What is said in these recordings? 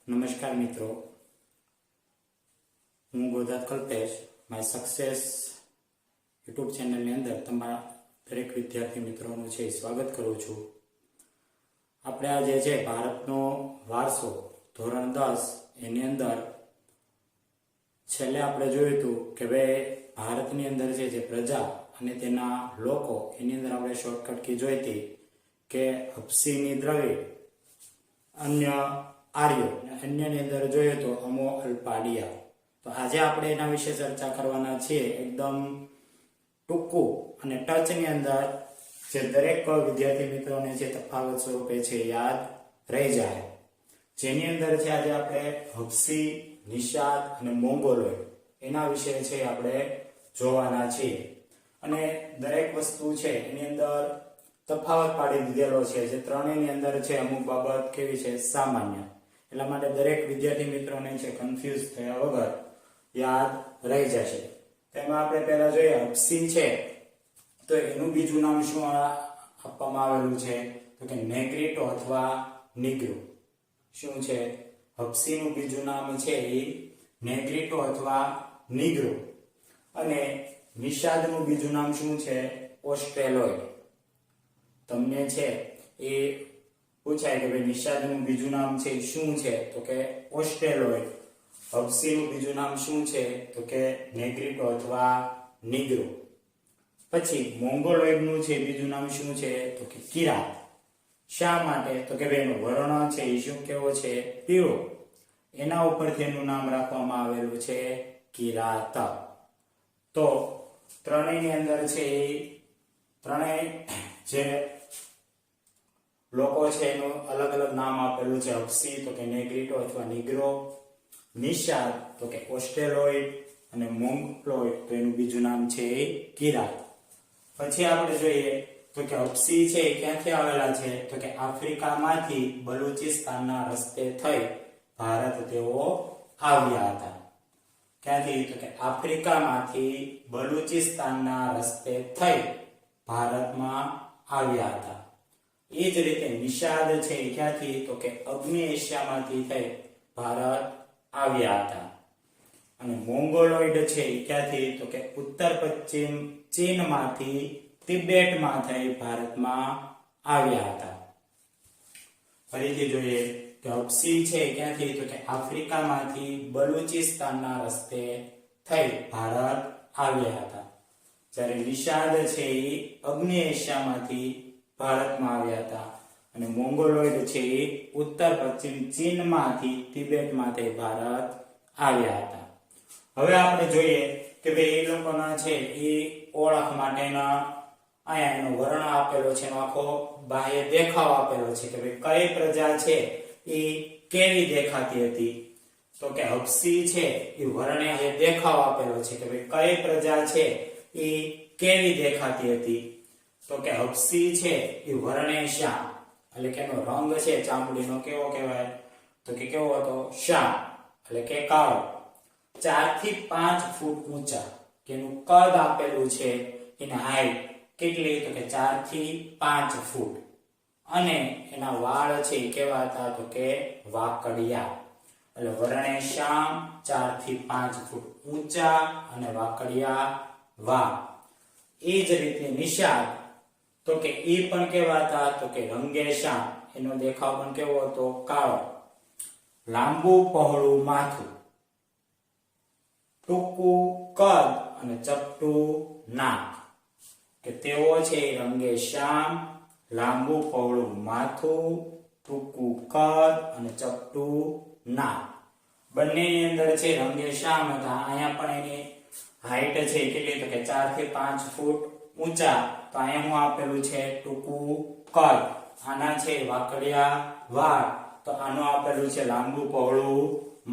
નમસ્કાર મિત્રો, હું ગોદાત કલ્પેશ માય સક્સેસ યુટ્યુબ ચેનલની અંદર તમારા દરેક વિદ્યાર્થી મિત્રોનું છે સ્વાગત કરું છું. આપણે આજે છે ભારતનો વારસો ધોરણ 10 એની અંદર છેલ્લે આપણે જોયું હતું કે ભાઈ ભારતની અંદર જે પ્રજા અને તેના લોકો એની અંદર આપણે શોર્ટકટ કી જોઈ હતી કે હબસીની દ્રવિડ, અન્ય આર્યો, અન્યની અંદર જોઈએ તો અમો અલ્પાડિયા. તો આજે આપણે એના વિશે ચર્ચા કરવાના છીએ, એકદમ ટૂંકું અને ટચની અંદર જે દરેક વિદ્યાર્થી મિત્રોને જે તફાવત સ્વરૂપે છે યાદ રહી જાય. જેની અંદર છે આજે આપણે હબસી, નિષાદ અને મોંગોલોઇડ એના વિશે છે આપણે જોવાના છીએ. અને દરેક વસ્તુ છે એની અંદર તફાવત પાડી દીધેલો છે, જે ત્રણેયની અંદર છે અમુક બાબત કેવી છે સામાન્ય. એટલા માટે દરેક વિદ્યાર્થી મિત્રોને છે કન્ફ્યુઝ થયા વગર યાદ રહી જશે. તેમાં આપણે પહેલા જોઈએ હબસી છે, તો એનું બીજું નામ શું આપવામાં આવેલું છે તો કે નેગ્રીટો અથવા નીગ્રો. શું છે? હબસીનું બીજું નામ છે એ નેગ્રીટો અથવા નીગ્રો. અને નિષાદનું બીજું નામ શું છે? ઓસ્ટ્રેલોઇડ. તમને છે એ પૂછાય કે ભાઈ નિષાદનું બીજું નામ છે શું છે તો કે ઓસ્ટ્રેલોઇડ. હબસીનું બીજું નામ શું છે તો કે નેગ્રીટો અથવા નીગ્રો. પછી મોંગોલોઇડનું છે બીજું નામ શું છે તો કે કિરાત. શા માટે તો કે ભાઈ એનો વર્ણ છે એ શું કેવો છે? પીળો. એના ઉપરથી એનું નામ રાખવામાં આવેલું છે કિરાત. તો ત્રણેયની અંદર છે એ ત્રણેય જે લોકો છે એનું અલગ અલગ નામ આપેલું છે. હબસી તો કે નેગ્રીટો અથવા નીગ્રો, નિષાદ તો કે ઓસ્ટ્રેલોઇડ, અને મોંગોલોઇડ તો એનું બીજું નામ છે કિરાત. પછી આપણે જોઈએ તો કે હબસી છે ક્યાંથી આવેલા છે તો કે આફ્રિકામાંથી બલુચિસ્તાનના રસ્તે થઈ ભારત તેઓ આવ્યા હતા. ક્યાંથી તો કે આફ્રિકામાંથી બલુચિસ્તાનના રસ્તે થઈ ભારતમાં આવ્યા હતા. એ જ રીતે નિષાદ છે ક્યાંથી તો કે અગ્નિ એશિયામાંથી થઈ ભારત આવ્યા હતા. અને મોંગોલોઇડ છે ક્યાંથી તો કે ઉત્તર પશ્ચિમ ચીનમાંથી તિબેટમાં થઈ ભારતમાં આવ્યા હતા. ફરીથી જોઈએ કે હબસી છે ક્યાંથી તો કે આફ્રિકામાંથી બલુચિસ્તાનના રસ્તે થઈ ભારત આવ્યા હતા. જ્યારે નિષાદ છે એ અગ્નિ એશિયામાંથી ભારતમાં આવ્યા હતા. અને મોંગોલોઇડ છે એ ઉત્તર પશ્ચિમ ચીનમાંથી તિબેટમાંથી ભારત આવ્યા હતા. હવે આપણે જોઈએ કે ભાઈ એ લોકોના છે એ ઓળખ માટેના અહીંયા એનો વર્ણ આપેલો છે, એનો આખો બાહ્ય દેખાવ આપેલો છે કે ભાઈ કઈ પ્રજા છે એ કેવી દેખાતી હતી. તો કે હબસી છે એ વર્ણે એ દેખાવ આપેલો છે કે ભાઈ કઈ પ્રજા છે એ કેવી દેખાતી હતી. તો કે હબસી છે એ વર્ણે શ્યામ, એટલે કે એનો રંગ છે ચામડીનો કેવો કહેવાય તો કે કેવો હતો? શ્યામ, એટલે કે કાળો. 4 થી 5 ફૂટ ઊંચા કે એનું કદ આપેલું છે, એની હાઈટ કેટલી તો કે 4 થી 5 ફૂટ. અને એના વાળ છે કેવા હતા તો કે વાકડિયા. એટલે વર્ણે શ્યામ, 4 થી 5 ફૂટ ઊંચા અને વાકડિયા વાળ. એ જ રીતે નિષાદ તો કે એ પણ કેવા હતા તો કે રંગે શ્યામ, એનો દેખાવ પણ કેવો હતો? કાળો. લાંબુ પહોળું માથું, ટૂંકું કદ અને ચપટું નાક. કે તેઓ છે રંગે શ્યામ, લાંબુ પહોળું માથું, ટૂંકું કદ અને ચપટું નાક. બંનેની અંદર છે રંગે શ્યામ હતા. અહીંયા પણ એની હાઈટ છે કેટલી તો કે 4 થી 5 ફૂટ ઊંચા. તો અહીંયા હું આપેલું છે ટૂંકું કદ. આના છે વાકડિયા વાળ, તો આનું આપેલું છે લાંબુ પહોળું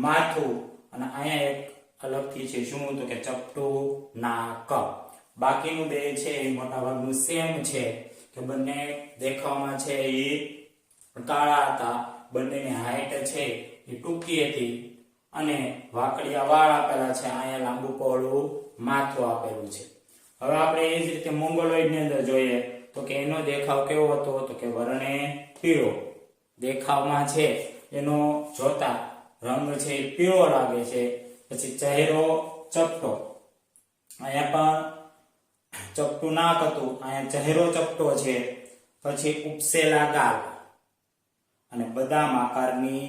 માથું. અને અહીંયા એક અલગથી છે શું તો કે ચપટું નાક. બાકીનું બે છે એ મોટા ભાગનું સેમ છે કે બંને દેખાવમાં છે એ કાળા હતા. બંનેની હાઈટ છે એ ટૂંકી હતી અને વાકડિયા વાળ આપેલા છે. અહીંયા લાંબુ પહોળું માથું આપેલું છે. હવે આપણે એ જ રીતે મોંગોલોઇડ ની અંદર જોઈએ તો કે એનો દેખાવ કેવો હતો તો કે વર્ણે પીળો. દેખાવમાં છે એનો જોતા રંગ છે એ પીળો લાગે છે. પછી ચહેરો ચપટો, અહીંયા પણ ચપટું નાક હતું, અહીંયા ચહેરો ચપટો છે. પછી ઉપસેલા ગાલ અને બદામ આકારની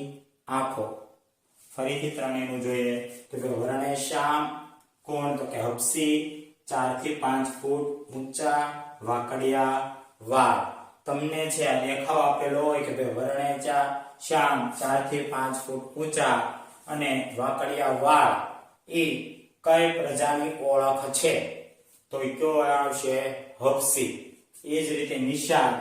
આંખો. ફરીથી ત્રણેયનું જોઈએ તો કે વર્ણે શ્યામ, કોણ તો કે હબસી, 4 થી 5 ફૂટ ઊંચા, વાકડિયા વાળ. તમને છે આ દેખાવ આપેલો હોય કે ભાઈ વર્ણે શ્યામ, 4 થી 5 ફૂટ ઊંચા અને વાકડિયા વાળ એ કઈ પ્રજાની ઓળખ છે તો એ કયો આવશે? હબસી. એ જ રીતે નિશાન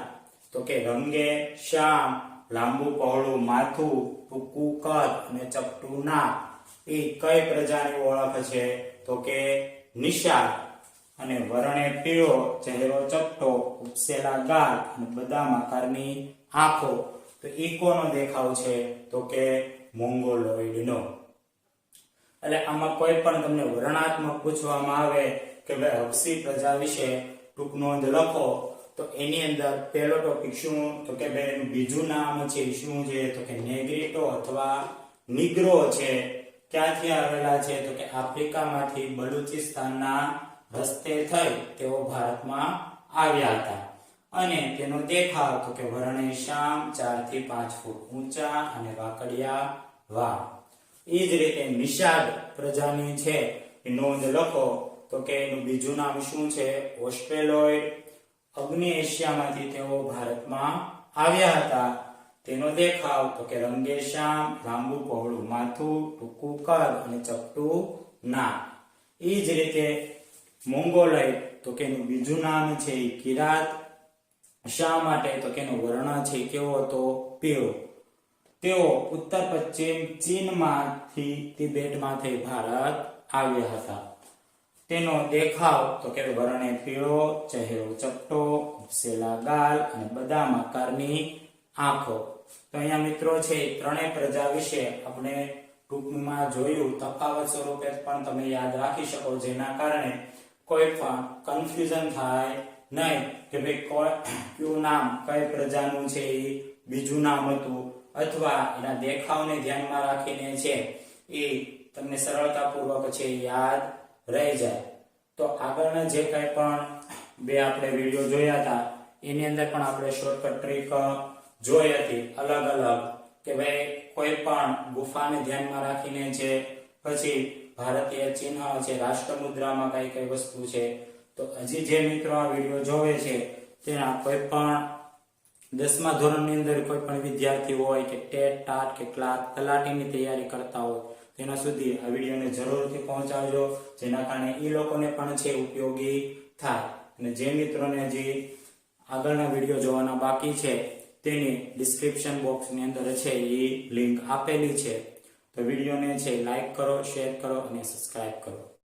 તો કે રંગે શ્યામ, લાંબુ પહોળું માથું, ટૂંકું કદ અને ચપટું નાક. એ કઈ પ્રજાની ઓળખ છે તો કે નિશાન. અને વર્ણે પીળો, ચહેરો ચપટો, ઉપસેલા ગાલ અને બદામ આકારની આંખો. તો ઈ કોનો દેખાવ છે તો કે મોંગોલોઈડનો. એટલે આમાં કોઈ પણ તમને વર્ણનાત્મક પૂછવામાં આવે કે ભાઈ હબસી પ્રજા વિશે ટૂંક નોંધ લખો તો એની અંદર પહેલો ટોપિક શું તો કે ભાઈ એનું બીજું નામ છે શું છે તો કે નેગ્રીટો અથવા નિગ્રો છે. ક્યાંથી આવેલા છે તો કે આફ્રિકામાંથી બલુચિસ્તાનના રસ્તે થઈ તેઓ ભારતમાં આવ્યા હતા. અને તેનો દેખાવ તો કે વર્ણે શ્યામ, 4 થી 5 ફૂટ ઊંચા અને વાકડિયા વાળ. એ જ રીતે નિષાદ પ્રજાની છે એ નોંધ લખો તો કે એનું બીજું નામ શું છે? ઓસ્ટ્રેલોઇડ. અગ્નિ એશિયામાંથી તેઓ ભારતમાં આવ્યા હતા. તેનો દેખાવ તો કે રંગે શ્યામ, લાંબુ પહોળું માથું, ટૂંકું કદ અને ચપટું નાક. એ જ રીતે મોંગોલોઇડ તો કે એનું બીજું નામ છે કિરાત. શા માટે તો કે એનો વર્ણ છે કેવો હતો? પીળો. તેઓ ઉત્તર પશ્ચિમ ચીનમાંથી તિબેટમાંથી ભારત આવ્યા હતા. તેનો દેખાવ તો કે વર્ણે પીળો, ચહેરો ચપટો, ઉપસેલા ગાલ અને બદામ આકારની આંખો. તો અહીંયા મિત્રો છે ત્રણેય પ્રજા વિશે આપણે ટૂંકમાં જોયું. તફાવત સ્વરૂપે પણ તમે યાદ રાખી શકો જેના કારણે કોઈ પણ કન્ફ્યુઝન થાય નહીં કે ભાઈ કયું નામ કઈ પ્રજાનું છે એ બીજું નામ હતું અથવા એના દેખાવને ધ્યાનમાં રાખીને છે એ તમને સરળતાપૂર્વક છે યાદ રહી જાય. તો આગળના જે કંઈ પણ બે આપણે વિડીયો જોયા હતા એની અંદર પણ આપણે શોર્ટકટ ટ્રીક જોઈ હતી અલગ અલગ કે ભાઈ કોઈ પણ ગુફાને ધ્યાનમાં રાખીને છે, પછી ભારતીય ચિહ્ન છે, રાષ્ટ્રમુદ્રામાં કઈ કઈ વસ્તુ છે. તો હજી જે મિત્રો આ વિડીયો જોવે છે તેના કોઈ પણ 10મા ધોરણની અંદર કોઈ પણ વિદ્યાર્થી હોય કે ટેટ ટાટ કે ક્લાસ તલાટીની તૈયારી કરતા હોય તેના સુધી આ વિડીયોને જરૂરથી પહોંચાડજો જેના કારણે એ લોકોને પણ છે ઉપયોગી થાય. અને જે મિત્રોને હજી આગળના વિડીયો જોવાના બાકી છે તેની ડિસ્ક્રિપ્શન બોક્સની અંદર છે એ લિંક આપેલી છે. તો વિડીયોને છે લાઈક કરો, શેર કરો અને સબસ્ક્રાઇબ કરો.